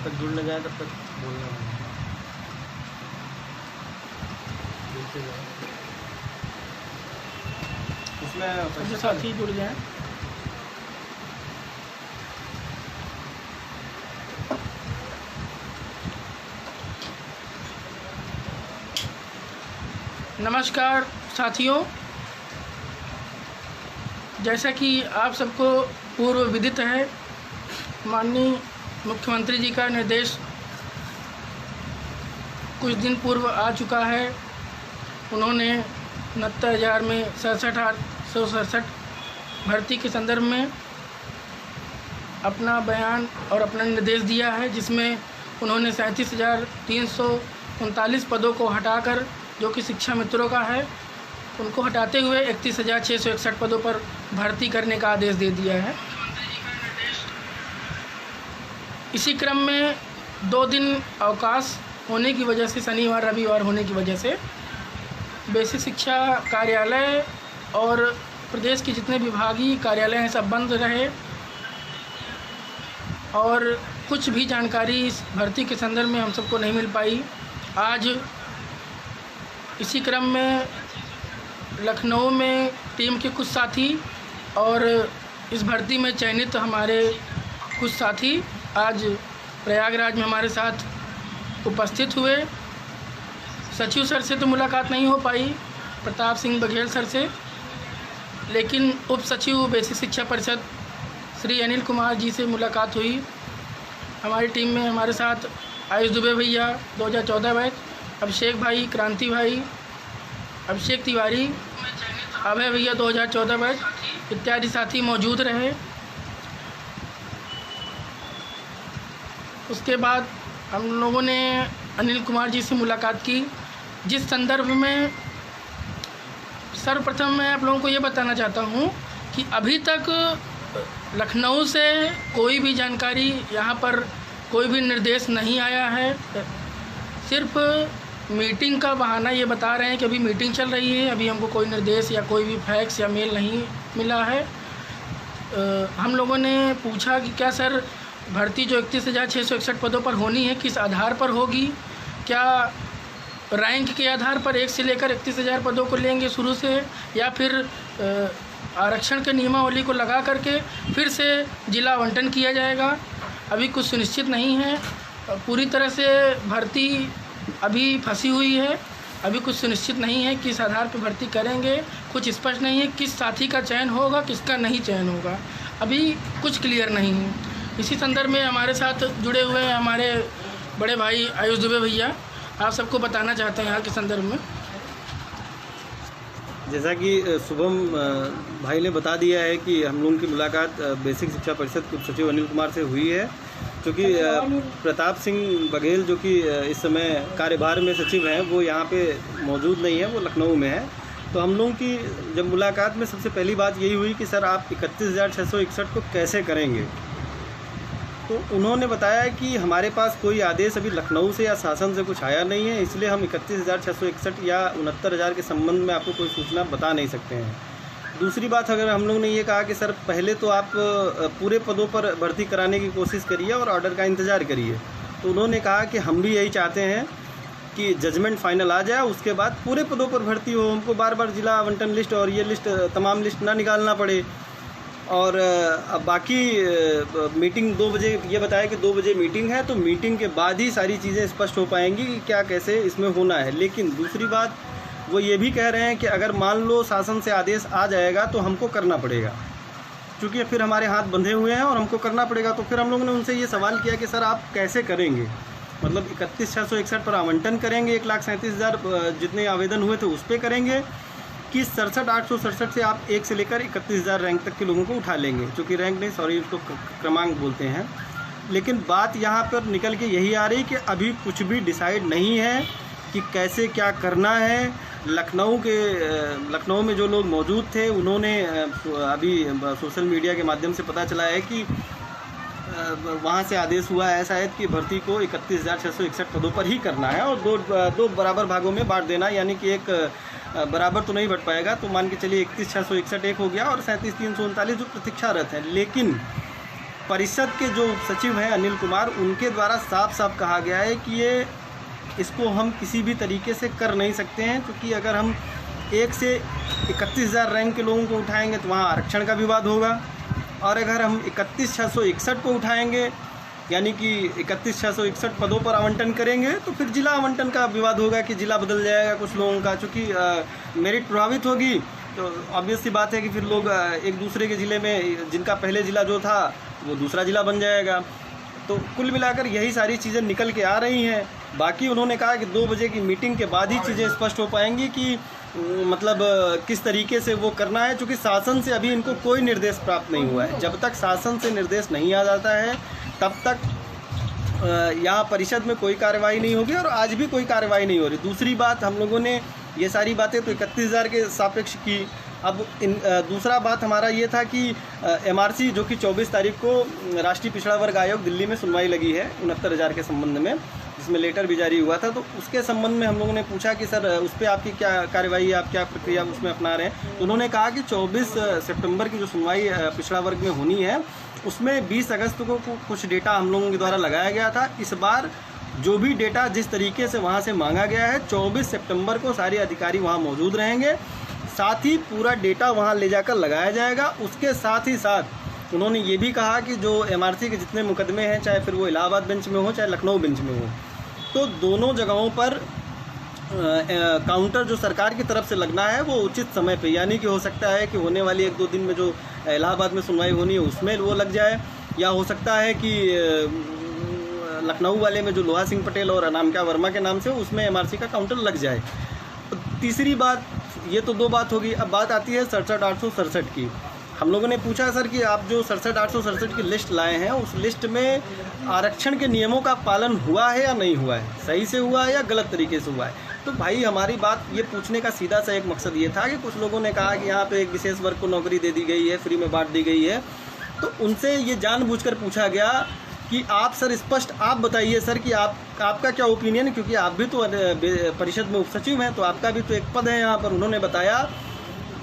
तक जुड़ न जाए तब तक बोलना नहीं। इसमें जो साथी जुड़ जाएं। नमस्कार साथियों, जैसा कि आप सबको पूर्व विदित है, माननीय मुख्यमंत्री जी का निर्देश कुछ दिन पूर्व आ चुका है। उन्होंने 69,000 में 67,867 भर्ती के संदर्भ में अपना बयान और अपना निर्देश दिया है, जिसमें उन्होंने 37,339 पदों को हटाकर, जो कि शिक्षा मित्रों का है, उनको हटाते हुए 31,661 पदों पर भर्ती करने का आदेश दे दिया है। इसी क्रम में 2 दिन अवकाश होने की वजह से, शनिवार रविवार होने की वजह से, बेसिक शिक्षा कार्यालय और प्रदेश के जितने विभागीय कार्यालय हैं सब बंद रहे और कुछ भी जानकारी इस भर्ती के संदर्भ में हम सबको नहीं मिल पाई। आज इसी क्रम में लखनऊ में टीम के कुछ साथी और इस भर्ती में चयनित हमारे कुछ साथी आज प्रयागराज में हमारे साथ उपस्थित हुए। सचिव सर से तो मुलाकात नहीं हो पाई, प्रताप सिंह बघेल सर से, लेकिन उप सचिव बेसिक शिक्षा परिषद श्री अनिल कुमार जी से मुलाकात हुई। हमारी टीम में हमारे साथ आयुष दुबे भैया 2014 बैच, अभिषेक भाई, क्रांति भाई, अभिषेक तिवारी, अभय भैया 2014 बैच इत्यादि साथी मौजूद रहे। उसके बाद हम लोगों ने अनिल कुमार जी से मुलाकात की, जिस संदर्भ में सर्वप्रथम मैं आप लोगों को ये बताना चाहता हूँ कि अभी तक लखनऊ से कोई भी जानकारी, यहाँ पर कोई भी निर्देश नहीं आया है। सिर्फ मीटिंग का बहाना ये बता रहे हैं कि अभी मीटिंग चल रही है, अभी हमको कोई निर्देश या कोई भी फैक्स या मेल नहीं मिला है। हम लोगों ने पूछा कि क्या सर भर्ती जो 31,661 पदों पर होनी है किस आधार पर होगी, क्या रैंक के आधार पर 1 से लेकर 31,000 पदों को लेंगे शुरू से, या फिर आरक्षण के नियमावली को लगा करके फिर से जिला आवंटन किया जाएगा। अभी कुछ सुनिश्चित नहीं है, पूरी तरह से भर्ती अभी फंसी हुई है, अभी कुछ सुनिश्चित नहीं है किस आधार पर भर्ती करेंगे, कुछ स्पष्ट नहीं है किस साथी का चयन होगा किसका नहीं चयन होगा, अभी कुछ क्लियर नहीं है। इसी संदर्भ में हमारे साथ जुड़े हुए हैं हमारे बड़े भाई आयुष दुबे भैया, आप सबको बताना चाहते हैं यहाँ के संदर्भ में। जैसा कि शुभम भाई ने बता दिया है कि हम लोगों की मुलाकात बेसिक शिक्षा परिषद के सचिव अनिल कुमार से हुई है, क्योंकि प्रताप सिंह बघेल जो कि इस समय कार्यभार में सचिव हैं वो यहाँ पे मौजूद नहीं है, वो लखनऊ में है। तो हम लोगों की जब मुलाकात में सबसे पहली बात यही हुई कि सर आप 31,661 को कैसे करेंगे। तो उन्होंने बताया कि हमारे पास कोई आदेश अभी लखनऊ से या शासन से कुछ आया नहीं है, इसलिए हम 31,661 या 69,000 के संबंध में आपको कोई सूचना बता नहीं सकते हैं। दूसरी बात, अगर हम लोग ने ये कहा कि सर पहले तो आप पूरे पदों पर भर्ती कराने की कोशिश करिए और ऑर्डर का इंतज़ार करिए, तो उन्होंने कहा कि हम भी यही चाहते हैं कि जजमेंट फाइनल आ जाए, उसके बाद पूरे पदों पर भर्ती हो, हमको बार बार जिला आवंटन लिस्ट और ये लिस्ट तमाम लिस्ट ना निकालना पड़े। और अब बाकी मीटिंग 2 बजे, ये बताया कि 2 बजे मीटिंग है, तो मीटिंग के बाद ही सारी चीज़ें स्पष्ट हो पाएंगी कि क्या कैसे इसमें होना है। लेकिन दूसरी बात वो ये भी कह रहे हैं कि अगर मान लो शासन से आदेश आ जाएगा तो हमको करना पड़ेगा, क्योंकि फिर हमारे हाथ बंधे हुए हैं और हमको करना पड़ेगा। तो फिर हम लोगों ने उनसे ये सवाल किया कि सर आप कैसे करेंगे, मतलब 31,661 पर आवंटन करेंगे, 1,37,000 जितने आवेदन हुए थे उस पर करेंगे, कि 67,867 से आप 1 से लेकर 31,000 रैंक तक के लोगों को उठा लेंगे, चूँकि रैंक नहीं, सॉरी, उसको क्रमांक बोलते हैं। लेकिन बात यहाँ पर निकल के यही आ रही कि अभी कुछ भी डिसाइड नहीं है कि कैसे क्या करना है। लखनऊ में जो लोग मौजूद थे उन्होंने अभी सोशल मीडिया के माध्यम से पता चला है कि वहाँ से आदेश हुआ है शायद कि भर्ती को 31,661 पदों पर ही करना है और दो बराबर भागों में बांट देना, यानी कि एक बराबर तो नहीं बढ़ पाएगा, तो मान के चलिए 31,661 एक हो गया और 37,339 जो प्रतीक्षारत है। लेकिन परिषद के जो सचिव हैं अनिल कुमार, उनके द्वारा साफ साफ कहा गया है कि इसको हम किसी भी तरीके से कर नहीं सकते हैं, क्योंकि अगर हम 1 से 31,000 रैंक के लोगों को उठाएंगे तो वहाँ आरक्षण का विवाद होगा, और अगर हम 31,661 को उठाएंगे यानी कि 31,661 पदों पर आवंटन करेंगे तो फिर जिला आवंटन का विवाद होगा कि जिला बदल जाएगा कुछ लोगों का, चूँकि मेरिट प्रभावित होगी तो ऑब्वियस सी बात है कि फिर लोग एक दूसरे के ज़िले में, जिनका पहले ज़िला जो था वो दूसरा ज़िला बन जाएगा। तो कुल मिलाकर यही सारी चीज़ें निकल के आ रही हैं। बाकी उन्होंने कहा कि 2 बजे की मीटिंग के बाद ही चीज़ें स्पष्ट हो पाएंगी कि मतलब किस तरीके से वो करना है, क्योंकि शासन से अभी इनको कोई निर्देश प्राप्त नहीं हुआ है। जब तक शासन से निर्देश नहीं आ जाता है तब तक यहाँ परिषद में कोई कार्रवाई नहीं होगी, और आज भी कोई कार्रवाई नहीं हो रही। दूसरी बात, हम लोगों ने ये सारी बातें तो 31,000 के सापेक्ष की। अब दूसरा बात हमारा ये था कि MRC जो कि 24 तारीख को राष्ट्रीय पिछड़ा वर्ग आयोग दिल्ली में सुनवाई लगी है 69,000 के संबंध में, जिसमें लेटर भी जारी हुआ था। तो उसके संबंध में हम लोगों ने पूछा कि सर उस पर आपकी क्या कार्रवाई है, आप क्या प्रक्रिया उसमें अपना रहे हैं। तो उन्होंने कहा कि 24 सितंबर की जो सुनवाई पिछड़ा वर्ग में होनी है उसमें 20 अगस्त को कुछ डेटा हम लोगों के द्वारा लगाया गया था। इस बार जो भी डेटा जिस तरीके से वहाँ से मांगा गया है 24 सितंबर को सारे अधिकारी वहाँ मौजूद रहेंगे, साथ ही पूरा डेटा वहाँ ले जाकर लगाया जाएगा। उसके साथ ही साथ उन्होंने ये भी कहा कि जो MRC के जितने मुकदमे हैं, चाहे फिर वो इलाहाबाद बेंच में हो चाहे लखनऊ बेंच में हो, तो दोनों जगहों पर काउंटर जो सरकार की तरफ से लगना है वो उचित समय पे, यानी कि हो सकता है कि होने वाली 1-2 दिन में जो इलाहाबाद में सुनवाई होनी है उसमें वो लग जाए, या हो सकता है कि लखनऊ वाले में जो लोहा सिंह पटेल और अनामिका वर्मा के नाम से उसमें MRC का काउंटर लग जाए। तीसरी बात, ये तो 2 बात होगी। अब बात आती है 67,867 की। हम लोगों ने पूछा सर कि आप जो 67,867 की लिस्ट लाए हैं उस लिस्ट में आरक्षण के नियमों का पालन हुआ है या नहीं हुआ है, सही से हुआ है या गलत तरीके से हुआ है। तो भाई हमारी बात ये पूछने का सीधा सा एक मकसद ये था कि कुछ लोगों ने कहा कि यहाँ पे एक विशेष वर्ग को नौकरी दे दी गई है, फ्री में बांट दी गई है। तो उनसे ये जानबूझकर पूछा गया कि आप सर स्पष्ट आप बताइए सर कि आपका क्या ओपिनियन है, क्योंकि आप भी तो परिषद में उपसचिव हैं, तो आपका भी तो एक पद है यहाँ पर। उन्होंने बताया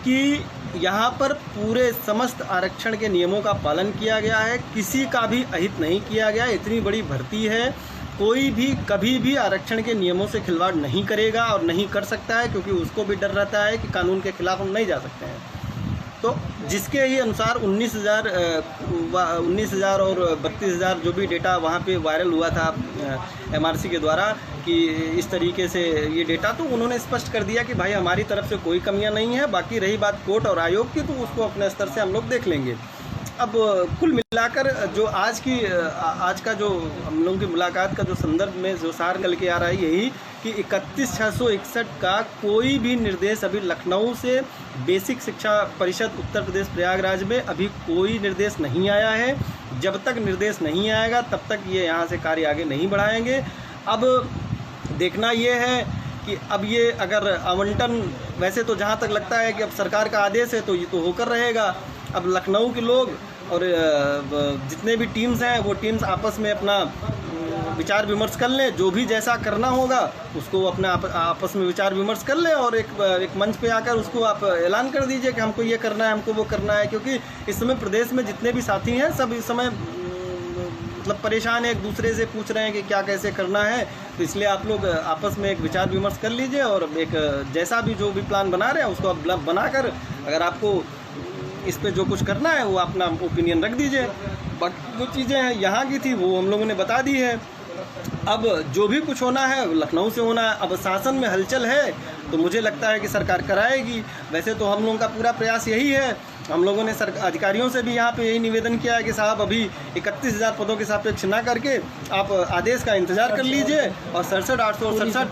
कि यहाँ पर पूरे समस्त आरक्षण के नियमों का पालन किया गया है, किसी का भी अहित नहीं किया गया। इतनी बड़ी भर्ती है, कोई भी कभी भी आरक्षण के नियमों से खिलवाड़ नहीं करेगा और नहीं कर सकता है, क्योंकि उसको भी डर रहता है कि कानून के खिलाफ हम नहीं जा सकते हैं। तो जिसके ही अनुसार 19,000 और 32,000 जो भी डेटा वहाँ पे वायरल हुआ था MRC के द्वारा कि इस तरीके से ये डेटा, तो उन्होंने स्पष्ट कर दिया कि भाई हमारी तरफ से कोई कमियां नहीं है। बाकी रही बात कोर्ट और आयोग की, तो उसको अपने स्तर से हम लोग देख लेंगे। अब कुल मिलाकर जो आज का जो हम लोगों की मुलाकात का जो संदर्भ में जो सार निकल के आ रहा है यही कि 31,661 का कोई भी निर्देश अभी लखनऊ से बेसिक शिक्षा परिषद उत्तर प्रदेश प्रयागराज में अभी कोई निर्देश नहीं आया है। जब तक निर्देश नहीं आएगा तब तक ये यहाँ से कार्य आगे नहीं बढ़ाएंगे। अब देखना ये है कि अब ये अगर आवंटन, वैसे तो जहाँ तक लगता है कि अब सरकार का आदेश है तो ये तो होकर रहेगा। अब लखनऊ के लोग और जितने भी टीम्स हैं वो टीम्स आपस में अपना विचार विमर्श कर लें, जो भी जैसा करना होगा उसको अपने आपस में विचार विमर्श कर लें और एक मंच पे आकर उसको आप ऐलान कर दीजिए कि हमको ये करना है, हमको वो करना है। क्योंकि इस समय प्रदेश में जितने भी साथी हैं सब इस समय मतलब परेशान है, एक दूसरे से पूछ रहे हैं कि क्या कैसे करना है। तो इसलिए आप लोग आपस में एक विचार विमर्श कर लीजिए और एक जैसा भी जो भी प्लान बना रहे हैं उसको आप बनाकर अगर आपको इस पे जो कुछ करना है वो अपना ओपिनियन रख दीजिए। बाकी जो चीज़ें हैं यहाँ की थी वो हम लोगों ने बता दी है। अब जो भी कुछ होना है लखनऊ से होना है। अब शासन में हलचल है तो मुझे लगता है कि सरकार कराएगी। वैसे तो हम लोगों का पूरा प्रयास यही है, हम लोगों ने अधिकारियों से भी यहाँ पे यही निवेदन किया है कि साहब अभी 31,000 पदों के सापेक्ष ना करके आप आदेश का इंतज़ार कर लीजिए और 67,867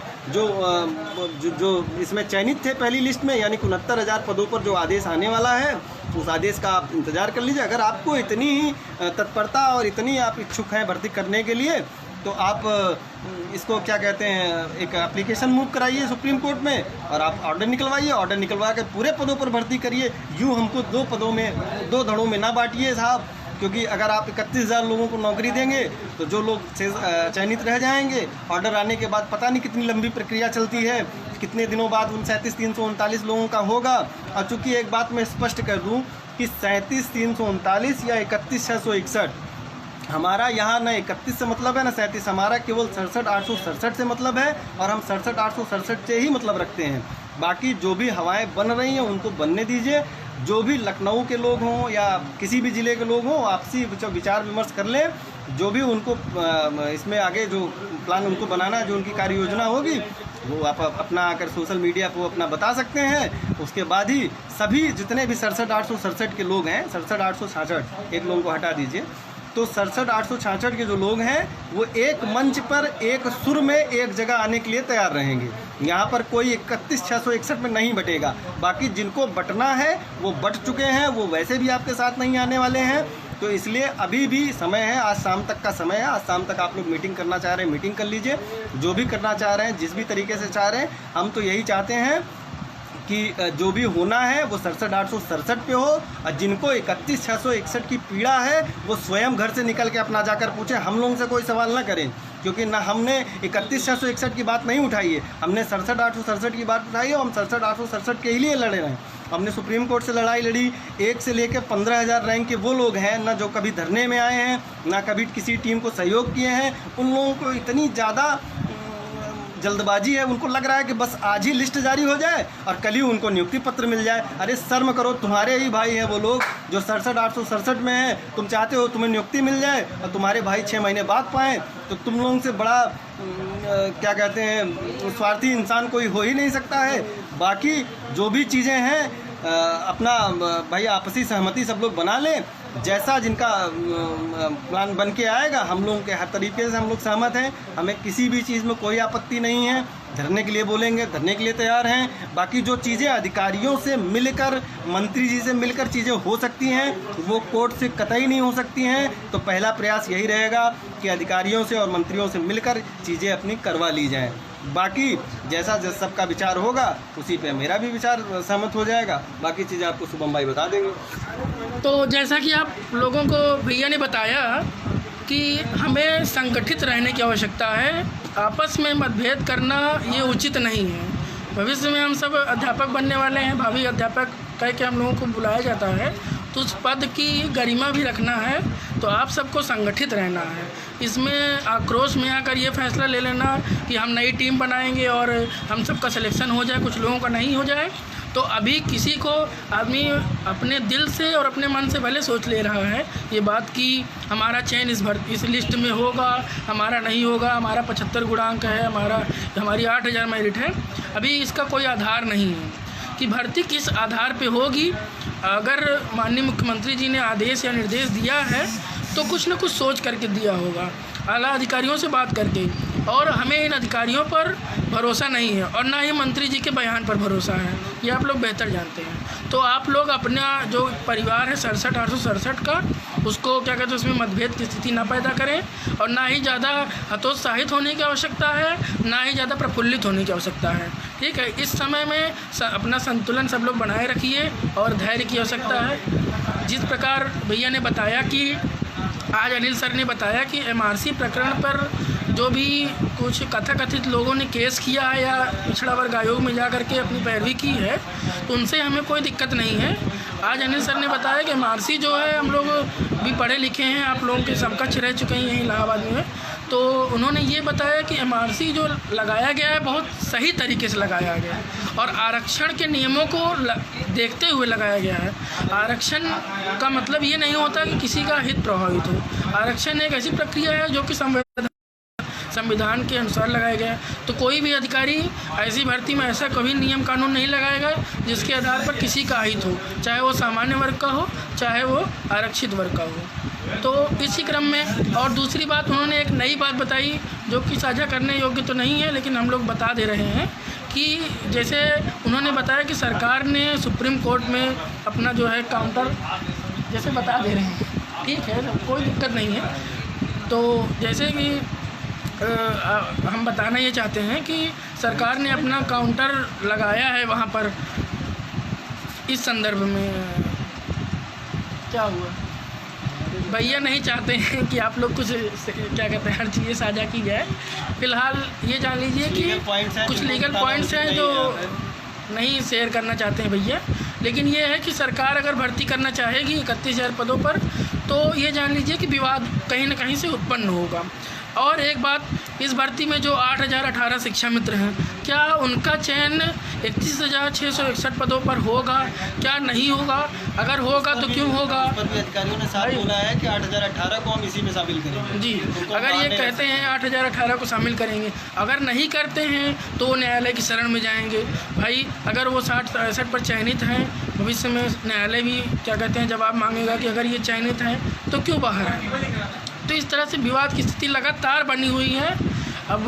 जो इसमें चयनित थे पहली लिस्ट में यानी 69,000 पदों पर जो आदेश आने वाला है उस आदेश का आप इंतज़ार कर लीजिए। अगर आपको इतनी ही तत्परता और इतनी आप इच्छुक हैं भर्ती करने के लिए तो आप इसको क्या कहते हैं एक एप्लीकेशन मूव कराइए सुप्रीम कोर्ट में और आप ऑर्डर निकलवाइए। ऑर्डर निकलवा कर पूरे पदों पर भर्ती करिए। यूँ हमको 2 पदों में 2 धड़ों में ना बांटिए साहब, क्योंकि अगर आप 31,000 लोगों को नौकरी देंगे तो जो लोग चयनित रह जाएंगे ऑर्डर आने के बाद पता नहीं कितनी लंबी प्रक्रिया चलती है, कितने दिनों बाद उन 37,339 लोगों का होगा। और चूँकि एक बात मैं स्पष्ट कर दूँ कि 37,339 या 31,661 हमारा यहाँ न 31 से मतलब है न 37, हमारा केवल 67,867 से मतलब है, और हम 67,867 से ही मतलब रखते हैं। बाकी जो भी हवाएं बन रही हैं उनको बनने दीजिए। जो भी लखनऊ के लोग हों या किसी भी ज़िले के लोग हों, आपसी विचार विमर्श कर लें। जो भी उनको इसमें आगे जो प्लान उनको बनाना है, जो उनकी कार्य योजना होगी, वो आप अपना आकर सोशल मीडिया को अपना बता सकते हैं। उसके बाद ही सभी जितने भी 67,867 के लोग हैं, 67,866 एक लोगों को हटा दीजिए, तो 67,866 के जो लोग हैं वो एक मंच पर एक सुर में एक जगह आने के लिए तैयार रहेंगे। यहाँ पर कोई 31,661 में नहीं बटेगा। बाकी जिनको बटना है वो बट चुके हैं, वो वैसे भी आपके साथ नहीं आने वाले हैं। तो इसलिए अभी भी समय है, आज शाम तक का समय है। आज शाम तक आप लोग मीटिंग करना चाह रहे हैं, मीटिंग कर लीजिए। जो भी करना चाह रहे हैं, जिस भी तरीके से चाह रहे हैं, हम तो यही चाहते हैं कि जो भी होना है वो 67,867 पे हो। और जिनको 31,661 की पीड़ा है वो स्वयं घर से निकल के अपना जाकर पूछें, हम लोगों से कोई सवाल ना करें, क्योंकि ना हमने 31,661 की बात नहीं उठाई है, हमने 67,867 की बात उठाई है। हम 67,867 के ही लिए लड़े रहे हैं। हमने सुप्रीम कोर्ट से लड़ाई लड़ी। 1 से लेकर 15,000 रैंक के वो लोग हैं ना जो कभी धरने में आए हैं, ना कभी किसी टीम को सहयोग किए हैं। उन लोगों को इतनी ज़्यादा जल्दबाजी है, उनको लग रहा है कि बस आज ही लिस्ट जारी हो जाए और कल ही उनको नियुक्ति पत्र मिल जाए। अरे शर्म करो, तुम्हारे ही भाई हैं वो लोग जो 67,867 में हैं। तुम चाहते हो तुम्हें नियुक्ति मिल जाए और तुम्हारे भाई 6 महीने बाद पाएँ, तो तुम लोगों से बड़ा क्या कहते हैं स्वार्थी इंसान कोई हो ही नहीं सकता है। बाकी जो भी चीज़ें हैं अपना भाई आपसी सहमति सब लोग बना लें। जैसा जिनका प्लान बन के आएगा, हम लोगों के हर तरीके से हम लोग सहमत हैं। हमें किसी भी चीज़ में कोई आपत्ति नहीं है। धरने के लिए बोलेंगे, धरने के लिए तैयार हैं। बाकी जो चीज़ें अधिकारियों से मिलकर, मंत्री जी से मिलकर चीज़ें हो सकती हैं, वो कोर्ट से कतई नहीं हो सकती हैं। तो पहला प्रयास यही रहेगा कि अधिकारियों से और मंत्रियों से मिलकर चीज़ें अपनी करवा ली जाएँ। बाकी जैसा सबका विचार होगा उसी पे मेरा भी विचार सहमत हो जाएगा। बाकी चीज़ें आपको शुभम भाई बता देंगे। तो जैसा कि आप लोगों को भैया ने बताया कि हमें संगठित रहने की आवश्यकता है, आपस में मतभेद करना ये उचित नहीं है। भविष्य में हम सब अध्यापक बनने वाले हैं, भावी अध्यापक कह के हम लोगों को बुलाया जाता है, तो उस पद की गरिमा भी रखना है। तो आप सबको संगठित रहना है। इसमें आक्रोश में आकर ये फैसला ले लेना कि हम नई टीम बनाएंगे और हम सबका सिलेक्शन हो जाए, कुछ लोगों का नहीं हो जाए, तो अभी किसी को आदमी अपने दिल से और अपने मन से भले सोच ले रहा है ये बात कि हमारा चयन इस लिस्ट में होगा, हमारा नहीं होगा, हमारा 75 गुणांक है, हमारी 8,000 मेरिट है। अभी इसका कोई आधार नहीं है कि भर्ती किस आधार पे होगी। अगर माननीय मुख्यमंत्री जी ने आदेश या निर्देश दिया है तो कुछ न कुछ सोच करके दिया होगा, आला अधिकारियों से बात करके। और हमें इन अधिकारियों पर भरोसा नहीं है और ना ही मंत्री जी के बयान पर भरोसा है, ये आप लोग बेहतर जानते हैं। तो आप लोग अपना जो परिवार है 67,867 का, उसको क्या कहते हैं, उसमें मतभेद की स्थिति ना पैदा करें और ना ही ज़्यादा हतोत्साहित होने की आवश्यकता है, ना ही ज़्यादा प्रफुल्लित होने की आवश्यकता है। ठीक है, इस समय में अपना संतुलन सब लोग बनाए रखिए और धैर्य की आवश्यकता है। जिस प्रकार भैया ने बताया कि आज अनिल सर ने बताया कि MRC प्रकरण पर जो भी कुछ कथित लोगों ने केस किया है या पिछड़ा वर्ग आयोग में जा कर के अपनी पैरवी की है, तो उनसे हमें कोई दिक्कत नहीं है। आज अनिल सर ने बताया कि MRC जो है, हम लोग भी पढ़े लिखे हैं, आप लोगों के समकक्ष रह चुके हैं यहीं इलाहाबाद में, तो उन्होंने ये बताया कि MRC जो लगाया गया है बहुत सही तरीके से लगाया गया है और आरक्षण के नियमों को देखते हुए लगाया गया है। आरक्षण का मतलब ये नहीं होता कि किसी का हित प्रभावित हो। आरक्षण एक ऐसी प्रक्रिया है जो कि संविधान के अनुसार लगाया गया है। तो कोई भी अधिकारी ऐसी भर्ती में ऐसा कभी नियम कानून नहीं लगाएगा जिसके आधार पर किसी का हित हो, चाहे वो सामान्य वर्ग का हो, चाहे वो आरक्षित वर्ग का हो। तो इसी क्रम में और दूसरी बात, उन्होंने एक नई बात बताई जो कि साझा करने योग्य तो नहीं है, लेकिन हम लोग बता दे रहे हैं कि जैसे उन्होंने बताया कि सरकार ने सुप्रीम कोर्ट में अपना जो है काउंटर, जैसे बता दे रहे हैं, ठीक है, कोई दिक्कत नहीं है। तो जैसे कि हम बताना ये चाहते हैं कि सरकार ने अपना काउंटर लगाया है वहाँ पर। इस संदर्भ में क्या हुआ, भैया नहीं चाहते हैं कि आप लोग कुछ क्या कहते हैं हर चीज़ें साझा की जाए। फिलहाल ये जान लीजिए कि कुछ लीगल पॉइंट्स हैं जो नहीं शेयर करना चाहते हैं भैया, लेकिन ये है कि सरकार अगर भर्ती करना चाहेगी 31,000 पदों पर तो ये जान लीजिए कि विवाद कहीं ना कहीं से उत्पन्न होगा। और एक बात, इस भर्ती में जो 8,018 शिक्षा मित्र हैं, क्या उनका चयन 31,661 पदों पर होगा, क्या नहीं होगा? अगर होगा तो क्यों होगा? पर भी अधिकारियों ने साफ बोला है कि 8,018 को हम इसी में शामिल करेंगे। जी, अगर ये कहते हैं 8,018 को शामिल करेंगे, अगर नहीं करते हैं तो वो न्यायालय की शरण में जाएंगे। भाई अगर वो 60-65 पर चयनित हैं, भविष्य में न्यायालय भी क्या कहते हैं जवाब मांगेगा कि अगर ये चयनित हैं तो क्यों बाहर हैं। तो इस तरह से विवाद की स्थिति लगातार बनी हुई है। अब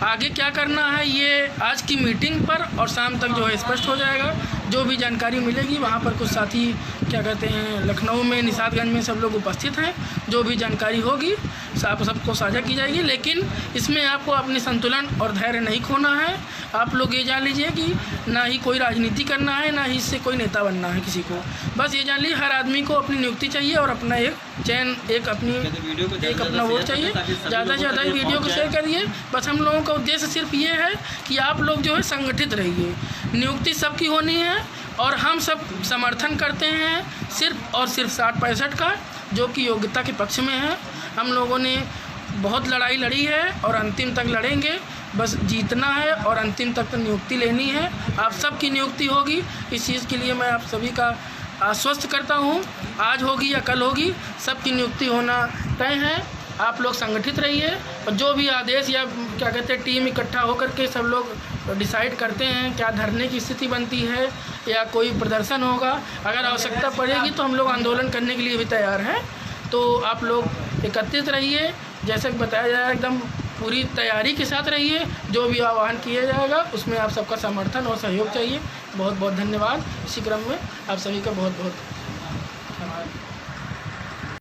आगे क्या करना है ये आज की मीटिंग पर और शाम तक जो है स्पष्ट हो जाएगा। जो भी जानकारी मिलेगी, वहाँ पर कुछ साथी क्या कहते हैं लखनऊ में, निषादगंज में सब लोग उपस्थित हैं। जो भी जानकारी होगी सबको साझा की जाएगी, लेकिन इसमें आपको अपनी संतुलन और धैर्य नहीं खोना है। आप लोग ये जान लीजिए कि ना ही कोई राजनीति करना है, ना ही इससे कोई नेता बनना है किसी को। बस ये जान लीजिए हर आदमी को अपनी नियुक्ति चाहिए और अपना एक चयन, एक अपना वोट चाहिए। ज़्यादा से ज़्यादा वीडियो को शेयर करिए। बस हम लोगों का उद्देश्य सिर्फ ये है कि आप लोग जो है संगठित रहिए। नियुक्ति सबकी होनी है और हम सब समर्थन करते हैं सिर्फ और सिर्फ 60-65 का, जो कि योग्यता के पक्ष में है। हम लोगों ने बहुत लड़ाई लड़ी है और अंतिम तक लड़ेंगे। बस जीतना है और अंतिम तक तो नियुक्ति लेनी है। आप सबकी नियुक्ति होगी, इस चीज़ के लिए मैं आप सभी का आश्वस्त करता हूँ। आज होगी या कल होगी, सबकी नियुक्ति होना तय है। आप लोग संगठित रहिए और जो भी आदेश या क्या कहते हैं टीम इकट्ठा होकर के सब लोग डिसाइड करते हैं, क्या धरने की स्थिति बनती है या कोई प्रदर्शन होगा, अगर आवश्यकता पड़ेगी तो हम लोग आंदोलन करने के लिए भी तैयार हैं। तो आप लोग एकत्रित रहिए, जैसे बताया जाए एकदम पूरी तैयारी के साथ रहिए। जो भी आह्वान किया जाएगा उसमें आप सबका समर्थन और सहयोग चाहिए। बहुत बहुत धन्यवाद। इसी क्रम में आप सभी का बहुत बहुत